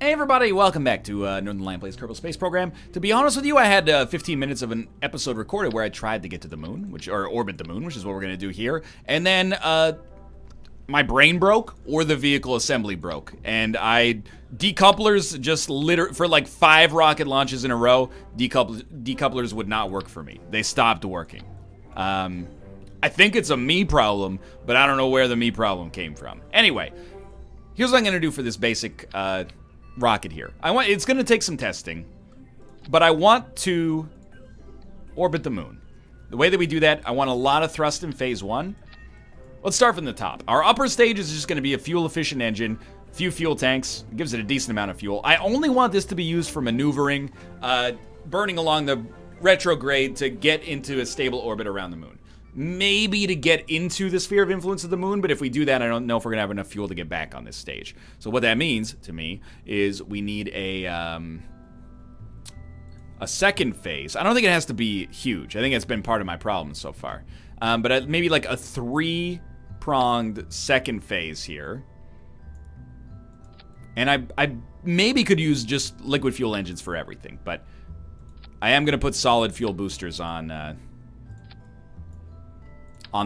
Hey everybody, welcome back to Northernlion plays Kerbal Space Program. To be honest with you, I had 15 minutes of an episode recorded where I tried to get to the moon, or orbit the moon, which is what we're going to do here. And then my brain broke, or the vehicle assembly broke. And decouplers just for like 5 rocket launches in a row, decouplers would not work for me. They stopped working. I think it's a me problem, but I don't know where the me problem came from. Anyway, here's what I'm going to do for this basic rocket here. It's going to take some testing, but I want to orbit the moon. The way that we do that, I want a lot of thrust in phase 1. Let's start from the top. Our upper stage is just going to be a fuel-efficient engine, a few fuel tanks. It gives it a decent amount of fuel. I only want this to be used for maneuvering, burning along the retrograde to get into a stable orbit around the moon. Maybe to get into the sphere of influence of the moon, but if we do that, I don't know if we're going to have enough fuel to get back on this stage. So what that means, to me, is we need a second phase. I don't think it has to be huge. I think it's been part of my problem so far. But maybe like a 3-pronged second phase here. And I maybe could use just liquid fuel engines for everything, but I am going to put solid fuel boosters on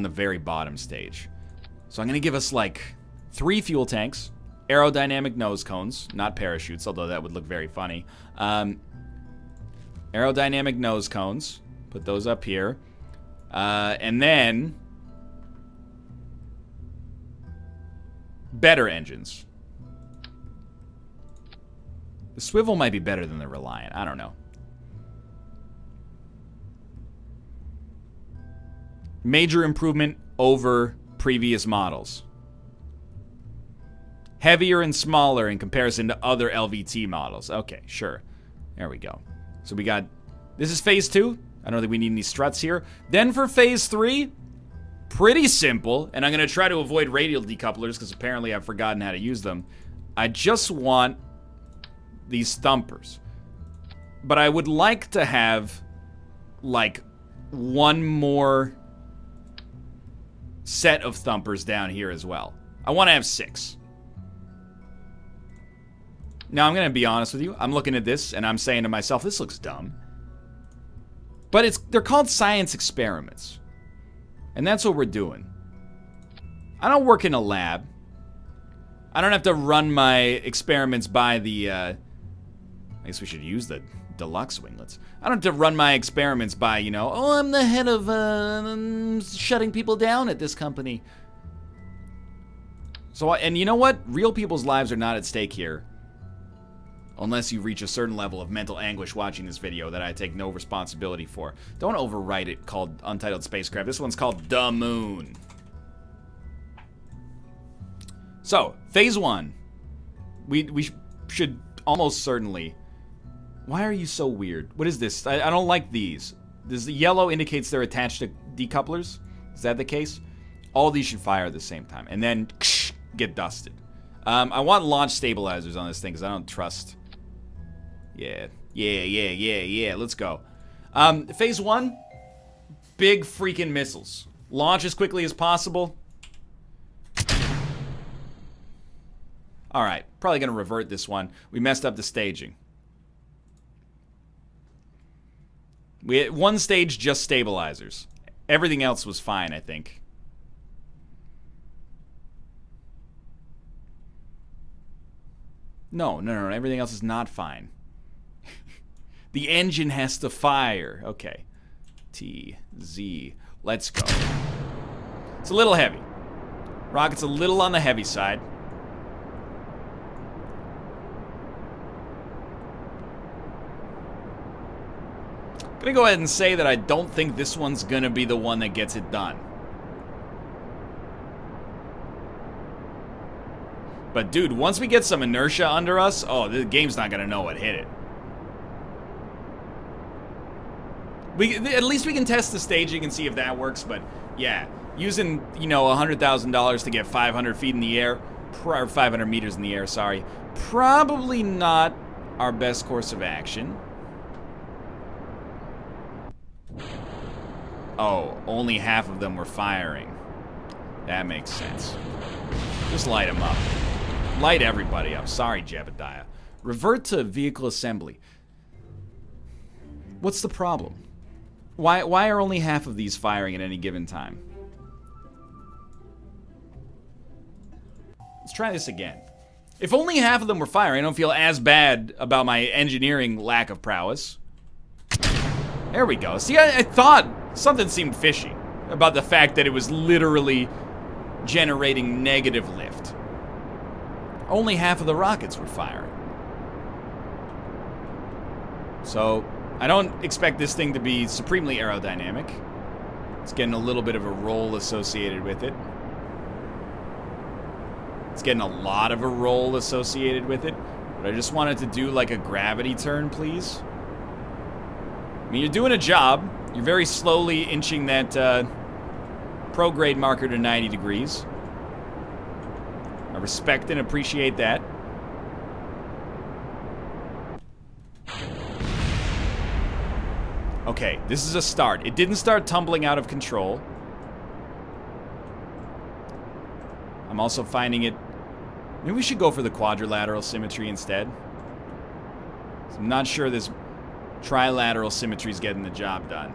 the very bottom stage. So I'm going to give us like 3 fuel tanks, aerodynamic nose cones, not parachutes, although that would look very funny. Aerodynamic nose cones, put those up here. And then better engines. The swivel might be better than the Reliant, I don't know. Major improvement over previous models. Heavier and smaller in comparison to other LVT models. Okay, sure. There we go. So we got... This is phase 2. I don't think we need any struts here. Then for phase 3, pretty simple. And I'm going to try to avoid radial decouplers because apparently I've forgotten how to use them. I just want these thumpers. But I would like to have, like, one more set of thumpers down here as well. I want to have 6. Now, I'm going to be honest with you. I'm looking at this, and I'm saying to myself, this looks dumb. But they're called science experiments. And that's what we're doing. I don't work in a lab. I don't have to run my experiments by the, I guess we should use the deluxe winglets. I don't have to run my experiments by, you know, oh, I'm the head of shutting people down at this company. So, and you know what? Real people's lives are not at stake here. Unless you reach a certain level of mental anguish watching this video that I take no responsibility for. Don't overwrite it called Untitled Spacecraft. This one's called The Moon. So, phase 1. We should almost certainly... Why are you so weird? What is this? I don't like these. The yellow indicates they're attached to decouplers. Is that the case? All these should fire at the same time. And then get dusted. I want launch stabilizers on this thing because I don't trust... Yeah. Let's go. Phase 1. Big freaking missiles. Launch as quickly as possible. Alright. Probably going to revert this one. We messed up the staging. We had one stage just stabilizers. Everything else was fine, I think. No. Everything else is not fine. The engine has to fire. Okay. T-Z. Let's go. It's a little heavy. Rocket's a little on the heavy side. I'm gonna go ahead and say that I don't think this one's gonna be the one that gets it done. But dude, once we get some inertia under us, oh, the game's not gonna know what hit it. At least we can test the staging and see if that works, but yeah, using, you know, $100,000 to get 500 feet in the air, or 500 meters in the air, sorry, probably not our best course of action. Oh, only half of them were firing. That makes sense. Just light them up. Light everybody up. Sorry, Jebediah. Revert to vehicle assembly. What's the problem? Why are only half of these firing at any given time? Let's try this again. If only half of them were firing, I don't feel as bad about my engineering lack of prowess. There we go. See, I thought something seemed fishy about the fact that it was literally generating negative lift. Only half of the rockets were firing. So, I don't expect this thing to be supremely aerodynamic. It's getting a little bit of a roll associated with it. It's getting a lot of a roll associated with it. But I just wanted to do like a gravity turn, please. I mean, you're doing a job. You're very slowly inching that prograde marker to 90 degrees. I respect and appreciate that. Okay, this is a start. It didn't start tumbling out of control. I'm also finding it... Maybe we should go for the quadrilateral symmetry instead. So I'm not sure this trilateral symmetry is getting the job done.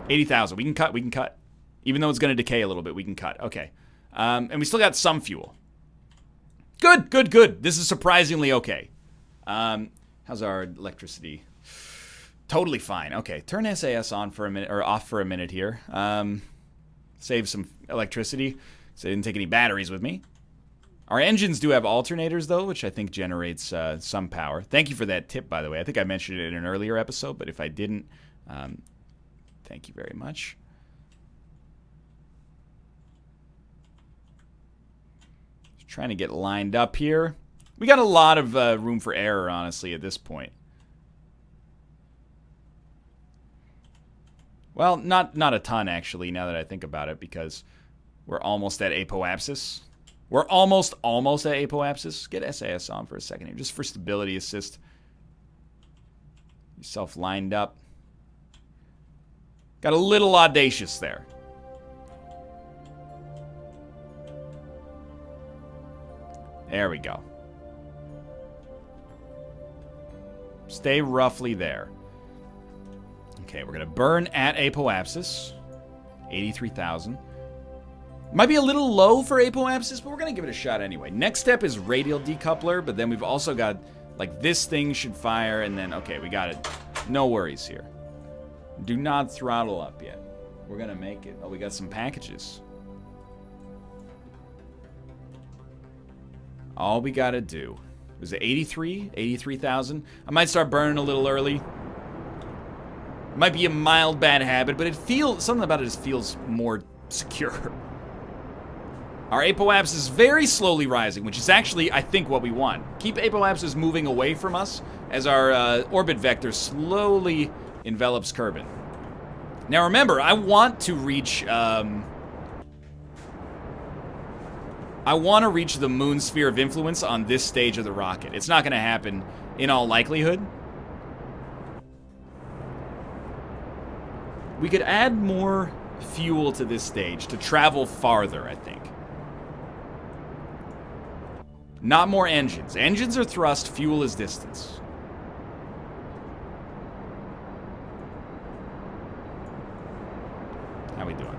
80,000. We can cut. Even though it's going to decay a little bit, we can cut. Okay. And we still got some fuel. Good, good, good. This is surprisingly okay. How's our electricity? Totally fine. Okay, turn SAS on for a minute, or off for a minute here. Save some electricity, so I didn't take any batteries with me. Our engines do have alternators, though, which I think generates some power. Thank you for that tip, by the way. I think I mentioned it in an earlier episode, but if I didn't, thank you very much. Just trying to get lined up here. We got a lot of room for error, honestly, at this point. Well, not a ton, actually, now that I think about it, because we're almost at apoapsis. We're almost at apoapsis. Get SAS on for a second here, just for stability assist. Yourself lined up. Got a little audacious there. There we go. Stay roughly there. Okay, we're going to burn at apoapsis. 83,000. Might be a little low for apoapsis, but we're going to give it a shot anyway. Next step is radial decoupler, but then we've also got, like, this thing should fire, and then, okay, we got it. No worries here. Do not throttle up yet. We're going to make it. Oh, we got some packages. All we got to do. Was it 83? 83,000? I might start burning a little early. Might be a mild bad habit, but it feels, something about it just feels more secure. Our apoapsis is very slowly rising, which is actually, I think, what we want. Keep apoapsis moving away from us as our orbit vector slowly envelops Kerbin. Now remember, I want to reach the moon sphere of influence on this stage of the rocket. It's not going to happen in all likelihood. We could add more fuel to this stage to travel farther, I think. Not more engines. Engines are thrust, fuel is distance. How we doing?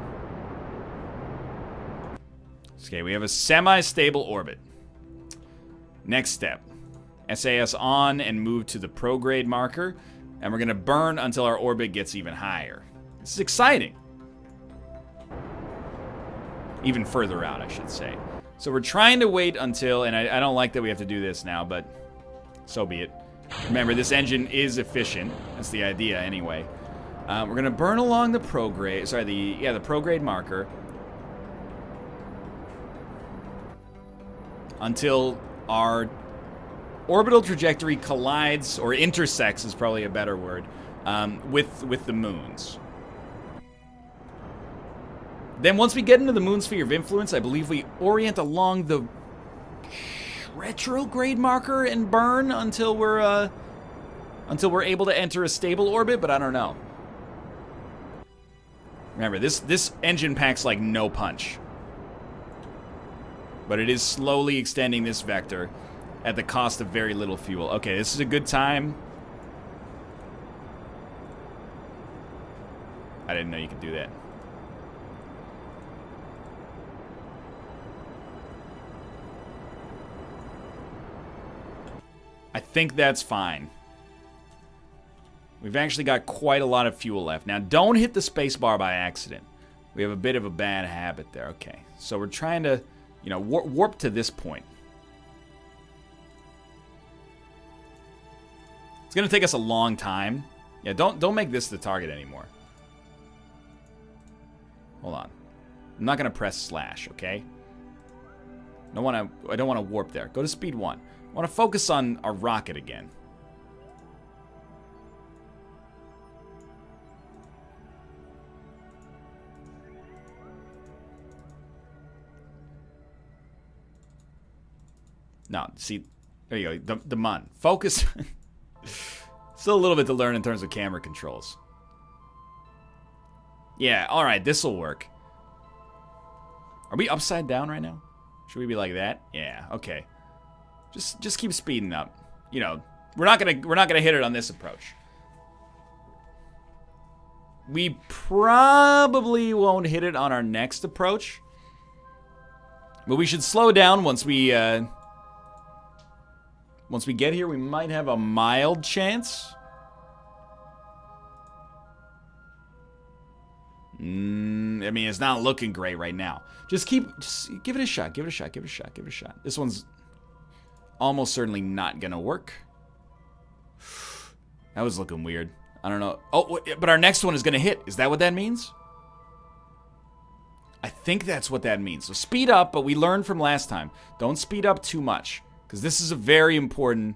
Okay, we have a semi-stable orbit. Next step. SAS on and move to the prograde marker. And we're going to burn until our orbit gets even higher. This is exciting. Even further out, I should say. So we're trying to wait until, and I don't like that we have to do this now, but so be it. Remember, this engine is efficient. That's the idea, anyway. We're going to burn along the prograde, sorry, the prograde marker. Until our orbital trajectory collides, or intersects is probably a better word, with the moons. Then once we get into the moon sphere of influence, I believe we orient along the retrograde marker and burn until we're able to enter a stable orbit, but I don't know. Remember, this engine packs like no punch. But it is slowly extending this vector at the cost of very little fuel. Okay, this is a good time. I didn't know you could do that. I think that's fine. We've actually got quite a lot of fuel left. Now, don't hit the space bar by accident. We have a bit of a bad habit there. Okay, so we're trying to, you know, warp to this point. It's gonna take us a long time. Yeah, don't make this the target anymore. Hold on. I'm not gonna press slash, okay? I don't wanna warp there. Go to speed 1. I wanna focus on our rocket again. No, see, there you go. The mun. Focus. Still a little bit to learn in terms of camera controls. Yeah, alright, this'll work. Are we upside down right now? Should we be like that? Yeah, okay. Just keep speeding up. You know, we're not gonna hit it on this approach. We probably won't hit it on our next approach. But we should slow down once we get here. We might have a mild chance. I mean, it's not looking great right now. Just give it a shot. Give it a shot. Give it a shot. Give it a shot. This one's almost certainly not gonna work. That was looking weird. I don't know. Oh, but our next one is gonna hit. Is that what that means? I think that's what that means. So speed up, but we learned from last time. Don't speed up too much, because this is a very important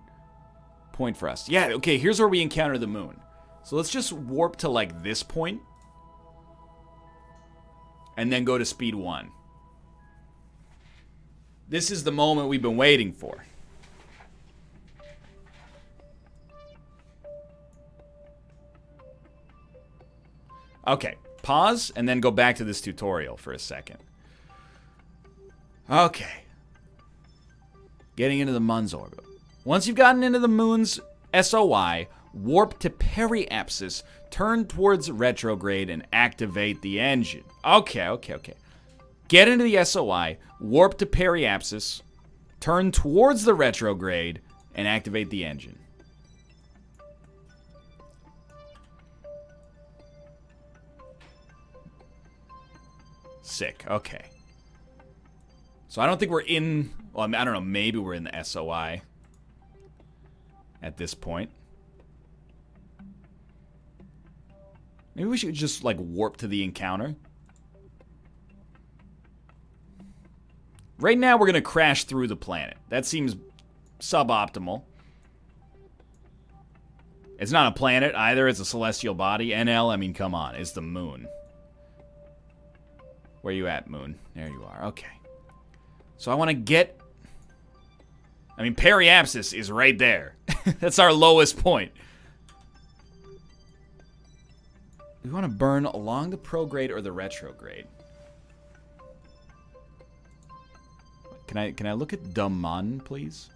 point for us. Yeah, okay, here's where we encounter the moon. So let's just warp to, like, this point. And then go to speed 1. This is the moment we've been waiting for. Okay, pause, and then go back to this tutorial for a second. Okay. Getting into the moon's orbit. Once you've gotten into the moon's SOI, warp to periapsis, turn towards retrograde, and activate the engine. Okay. Get into the SOI, warp to periapsis, turn towards the retrograde, and activate the engine. Sick, okay. So I don't think we're in... Well, I don't know, maybe we're in the SOI at this point. Maybe we should just, like, warp to the encounter. Right now, we're going to crash through the planet. That seems suboptimal. It's not a planet either. It's a celestial body. NL, I mean, come on. It's the moon. Where you at, moon? There you are. Okay. So I want to get... I mean, periapsis is right there. That's our lowest point. We want to burn along the prograde or the retrograde. Can I look at Daman, please?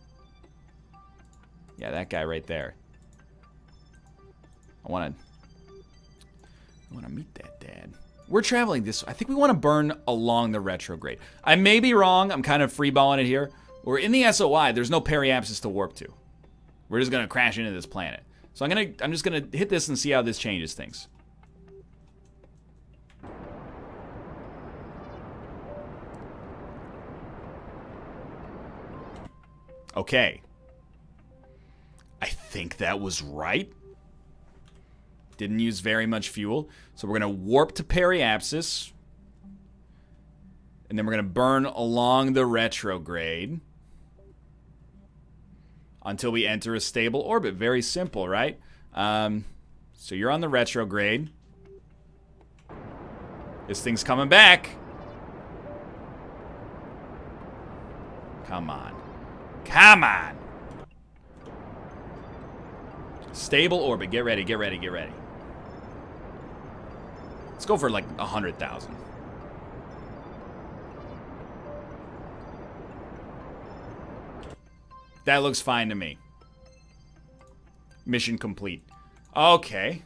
Yeah, that guy right there. I want to meet that dad. We're traveling this. I think we want to burn along the retrograde. I may be wrong. I'm kind of freeballing it here. We're in the SOI. There's no periapsis to warp to. We're just gonna crash into this planet. So I'm just gonna hit this and see how this changes things. Okay. I think that was right. Didn't use very much fuel. So we're going to warp to periapsis. And then we're going to burn along the retrograde. Until we enter a stable orbit. Very simple, right? So you're on the retrograde. This thing's coming back. Come on. Come on. Stable orbit. Get ready, get ready, get ready. Let's go for like 100,000. That looks fine to me. Mission complete. Okay.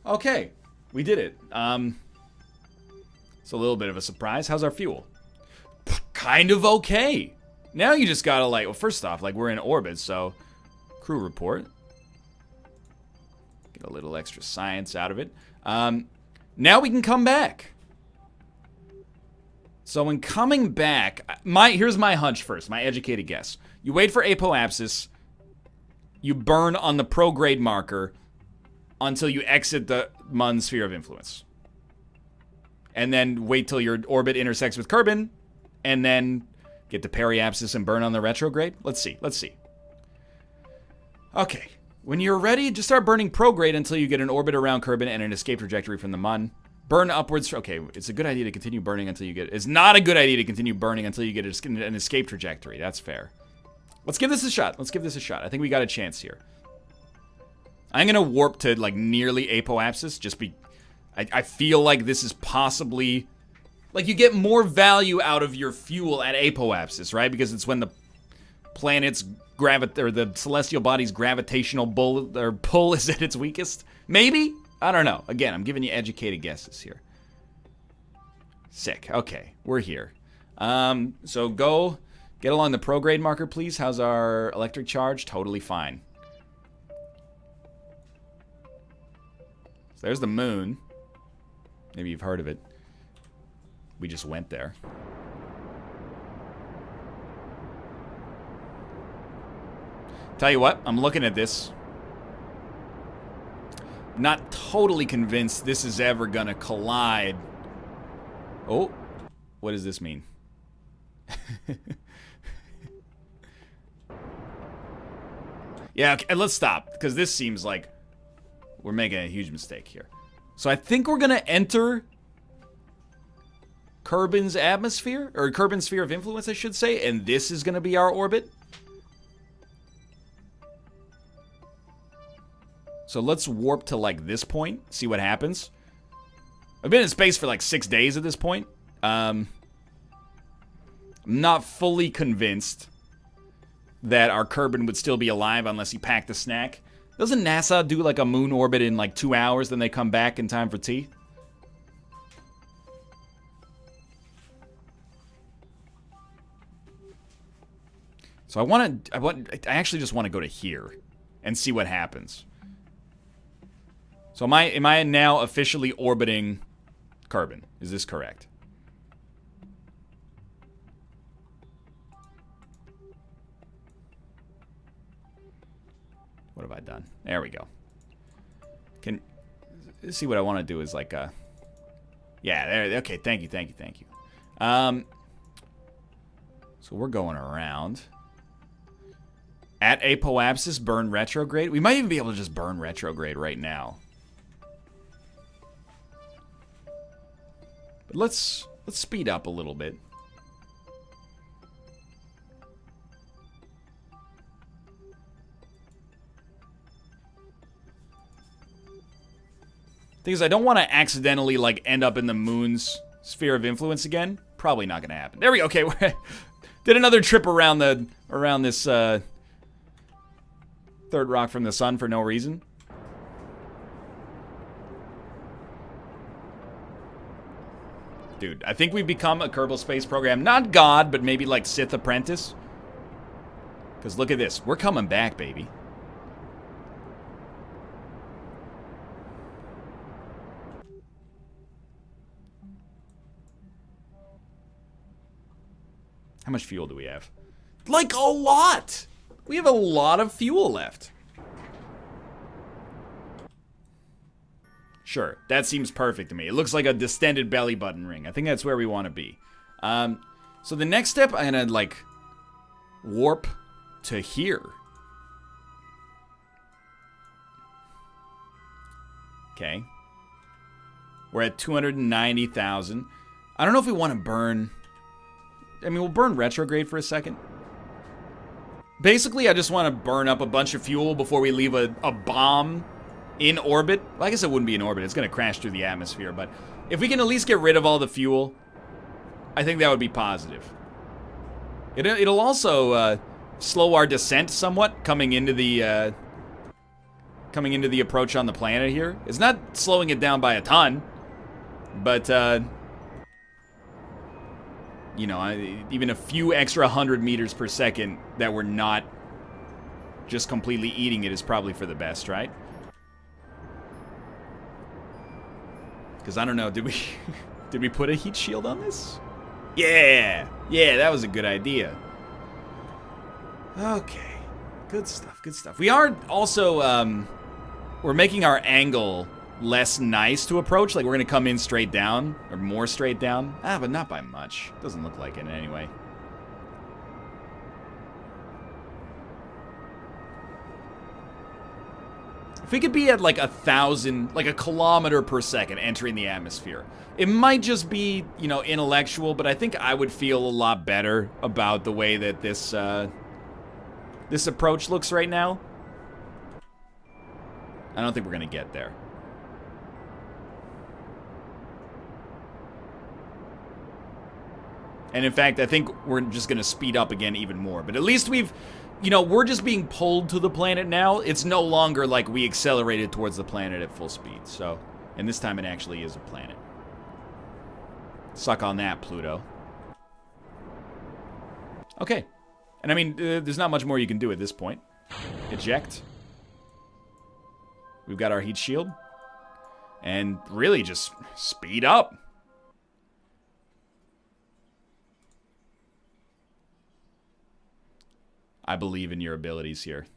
Okay. We did it. It's a little bit of a surprise. How's our fuel? Kind of okay. Now you just gotta, like, well, first off, like, we're in orbit, so crew report. Get a little extra science out of it. Now we can come back. So when coming back, here's my hunch first, my educated guess. You wait for apoapsis, you burn on the prograde marker until you exit the Mun sphere of influence. And then wait till your orbit intersects with Kerbin, and then get to periapsis and burn on the retrograde. Let's see. Okay. When you're ready, just start burning prograde until you get an orbit around Kerbin and an escape trajectory from the Mun. Burn upwards. Okay, it's a good idea to continue burning until you get... It's not a good idea to continue burning until you get an escape trajectory. That's fair. Let's give this a shot. I think we got a chance here. I'm going to warp to, like, nearly apoapsis. I feel like this is possibly... Like, you get more value out of your fuel at apoapsis, right? Because it's when the planet's or the celestial body's gravitational pull is at its weakest. Maybe? I don't know. Again, I'm giving you educated guesses here. Sick. Okay, we're here. So go get along the prograde marker, please. How's our electric charge? Totally fine. So there's the moon. Maybe you've heard of it. We just went there. Tell you what, I'm looking at this. Not totally convinced this is ever gonna collide. Oh, what does this mean? Yeah, okay, let's stop, because this seems like we're making a huge mistake here. So I think we're gonna enter Kerbin's atmosphere, or Kerbin's sphere of influence, I should say, and this is gonna be our orbit. So let's warp to, like, this point, see what happens. I've been in space for, like, 6 days at this point. I'm not fully convinced that our Kerbin would still be alive unless he packed a snack. Doesn't NASA do, like, a moon orbit in, like, 2 hours, then they come back in time for tea? So I actually just want to go to here and see what happens. So am I now officially orbiting Kerbin? Is this correct? What have I done? There we go. See what I want to do is like yeah, there, okay, thank you. So we're going around. At apoapsis, burn retrograde. We might even be able to just burn retrograde right now. But let's speed up a little bit. Thing is, I don't want to accidentally, like, end up in the moon's sphere of influence again. Probably not going to happen. There we go. Okay, we did another trip around this third rock from the sun for no reason. Dude, I think we've become a Kerbal Space Program. Not God, but maybe like Sith apprentice. Because look at this. We're coming back, baby. How much fuel do we have? Like, a lot! We have a lot of fuel left. Sure, that seems perfect to me. It looks like a distended belly button ring. I think that's where we want to be. So the next step, I'm gonna, like, warp to here. Okay. We're at 290,000. I don't know if we want to burn... I mean, we'll burn retrograde for a second. Basically, I just want to burn up a bunch of fuel before we leave a bomb in orbit. Well, I guess it wouldn't be in orbit. It's going to crash through the atmosphere. But if we can at least get rid of all the fuel, I think that would be positive. It'll also slow our descent somewhat coming into the approach on the planet here. It's not slowing it down by a ton, but you know, even a few extra 100 meters per second that we're not just completely eating it is probably for the best, right? Because I don't know, did we put a heat shield on this? Yeah, that was a good idea. Okay, good stuff, good stuff. We are also we're making our angle less nice to approach. Like, we're gonna come in straight down, or more straight down. But not by much. Doesn't look like it anyway. If we could be at like 1,000, like a kilometer per second entering the atmosphere, it might just be, you know, intellectual, but I think I would feel a lot better about the way that this this approach looks right now. I don't think we're gonna get there. And in fact, I think we're just gonna speed up again even more. But at least we've, you know, we're just being pulled to the planet now. It's no longer like we accelerated towards the planet at full speed. So, and this time it actually is a planet. Suck on that, Pluto. Okay. And I mean, there's not much more you can do at this point. Eject. We've got our heat shield. And really just speed up. I believe in your abilities here.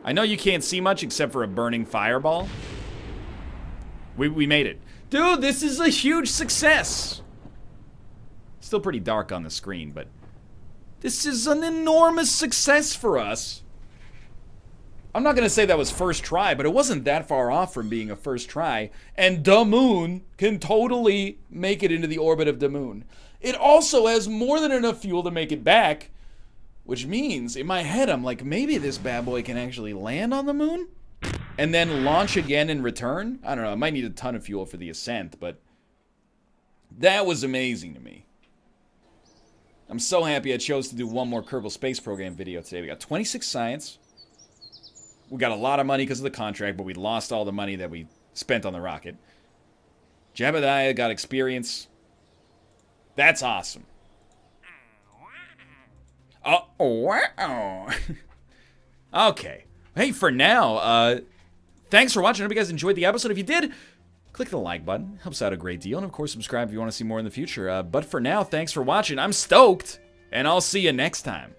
I know you can't see much except for a burning fireball. We made it. Dude, this is a huge success. Still pretty dark on the screen, but this is an enormous success for us. I'm not gonna say that was first try, but it wasn't that far off from being a first try. And the moon can totally make it into the orbit of the moon. It also has more than enough fuel to make it back, which means in my head I'm like, maybe this bad boy can actually land on the moon and then launch again and return. I don't know, it might need a ton of fuel for the ascent, but that was amazing to me. I'm so happy I chose to do one more Kerbal Space Program video today. We got 26 science. We got a lot of money because of the contract, but we lost all the money that we spent on the rocket. Jebediah got experience. That's awesome. Oh, wow. Okay. Hey, for now, thanks for watching. I hope you guys enjoyed the episode. If you did, click the like button. It helps out a great deal. And, of course, subscribe if you want to see more in the future. But for now, thanks for watching. I'm stoked, and I'll see you next time.